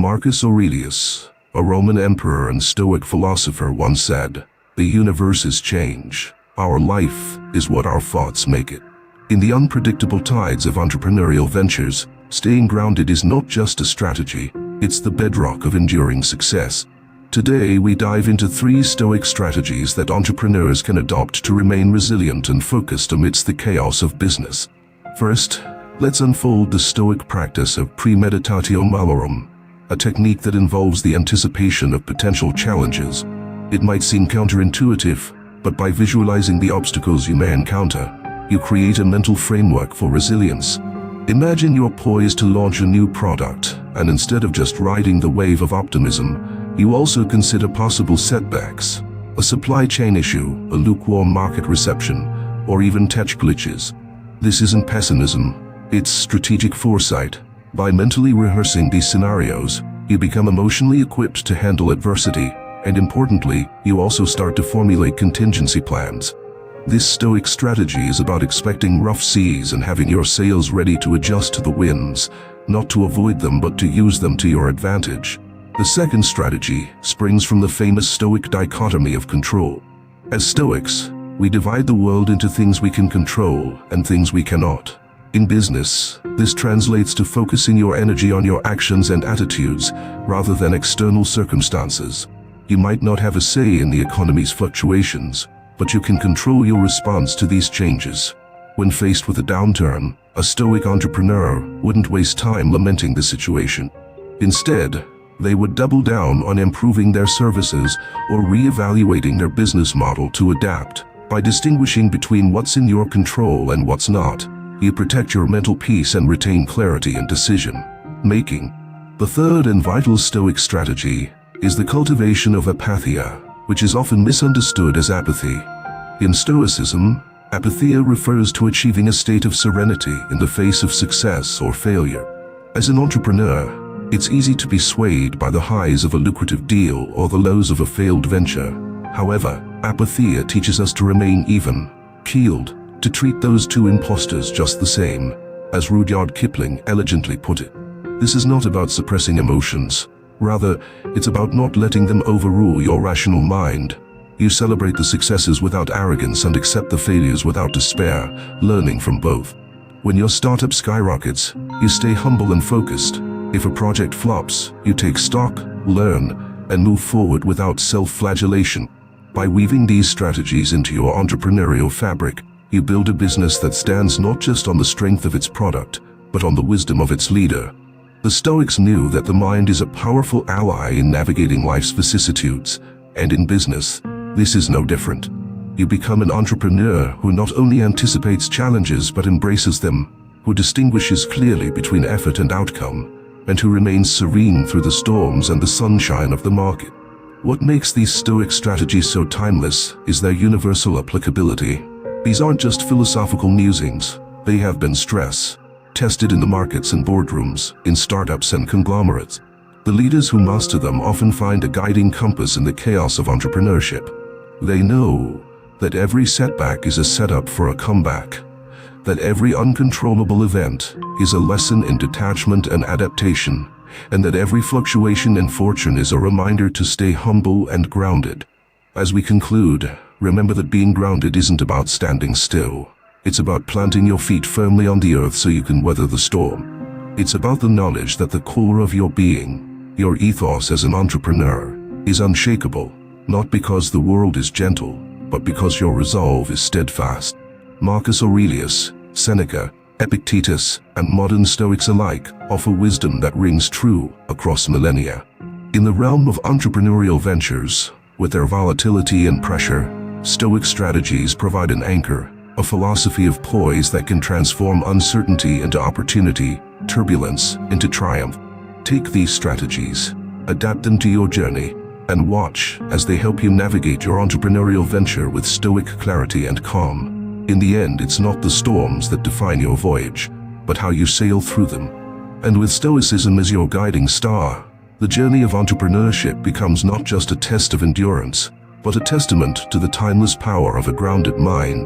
Marcus Aurelius, a Roman emperor and Stoic philosopher, once said, "The universe is change. Our life is what our thoughts make it." In the unpredictable tides of entrepreneurial ventures, staying grounded is not just a strategy, it's the bedrock of enduring success. Today we dive into 3 Stoic strategies that entrepreneurs can adopt to remain resilient and focused amidst the chaos of business. First, let's unfold the Stoic practice of Premeditatio Malorum, a technique that involves the anticipation of potential challenges. It might seem counterintuitive, but by visualizing the obstacles you may encounter, you create a mental framework for resilience. Imagine you're poised to launch a new product, and instead of just riding the wave of optimism, you also consider possible setbacks, a supply chain issue, a lukewarm market reception, or even tech glitches. This isn't pessimism, it's strategic foresight. By mentally rehearsing these scenarios, you become emotionally equipped to handle adversity, and importantly, you also start to formulate contingency plans. This Stoic strategy is about expecting rough seas and having your sails ready to adjust to the winds, not to avoid them but to use them to your advantage. The second strategy springs from the famous Stoic dichotomy of control. As Stoics, we divide the world into things we can control and things we cannot. In business, this translates to focusing your energy on your actions and attitudes rather than external circumstances. You might not have a say in the economy's fluctuations, but you can control your response to these changes. When faced with a downturn, a Stoic entrepreneur wouldn't waste time lamenting the situation. Instead, they would double down on improving their services or reevaluating their business model to adapt. By distinguishing between what's in your control and what's not, you protect your mental peace and retain clarity in decision making. The third and vital Stoic strategy is the cultivation of Apatheia, which is often misunderstood as apathy. In Stoicism, Apatheia refers to achieving a state of serenity in the face of success or failure. As an entrepreneur, it's easy to be swayed by the highs of a lucrative deal or the lows of a failed venture. However, Apatheia teaches us to remain even, keeled, to treat those two imposters just the same, as Rudyard Kipling elegantly put it. This is not about suppressing emotions. Rather, it's about not letting them overrule your rational mind. You celebrate the successes without arrogance and accept the failures without despair, learning from both. When your startup skyrockets, you stay humble and focused. If a project flops, you take stock, learn, and move forward without self-flagellation. By weaving these strategies into your entrepreneurial fabric, you build a business that stands not just on the strength of its product, but on the wisdom of its leader. The Stoics knew that the mind is a powerful ally in navigating life's vicissitudes, and in business, this is no different. You become an entrepreneur who not only anticipates challenges but embraces them, who distinguishes clearly between effort and outcome, and who remains serene through the storms and the sunshine of the market. What makes these Stoic strategies so timeless is their universal applicability. These aren't just philosophical musings, they have been tested in the markets and boardrooms, in startups and conglomerates. The leaders who master them often find a guiding compass in the chaos of entrepreneurship. They know that every setback is a setup for a comeback, that every uncontrollable event is a lesson in detachment and adaptation, and that every fluctuation in fortune is a reminder to stay humble and grounded. As we conclude, remember that being grounded isn't about standing still. It's about planting your feet firmly on the earth so you can weather the storm. It's about the knowledge that the core of your being, your ethos as an entrepreneur, is unshakable, not because the world is gentle, but because your resolve is steadfast. Marcus Aurelius, Seneca, Epictetus, and modern Stoics alike offer wisdom that rings true across millennia. In the realm of entrepreneurial ventures, with their volatility and pressure, Stoic strategies provide an anchor, a philosophy of poise that can transform uncertainty into opportunity, turbulence into triumph. Take these strategies, adapt them to your journey, and watch as they help you navigate your entrepreneurial venture with Stoic clarity and calm. In the end, it's not the storms that define your voyage, but how you sail through them. And with Stoicism as your guiding star, the journey of entrepreneurship becomes not just a test of endurance, but a testament to the timeless power of a grounded mind.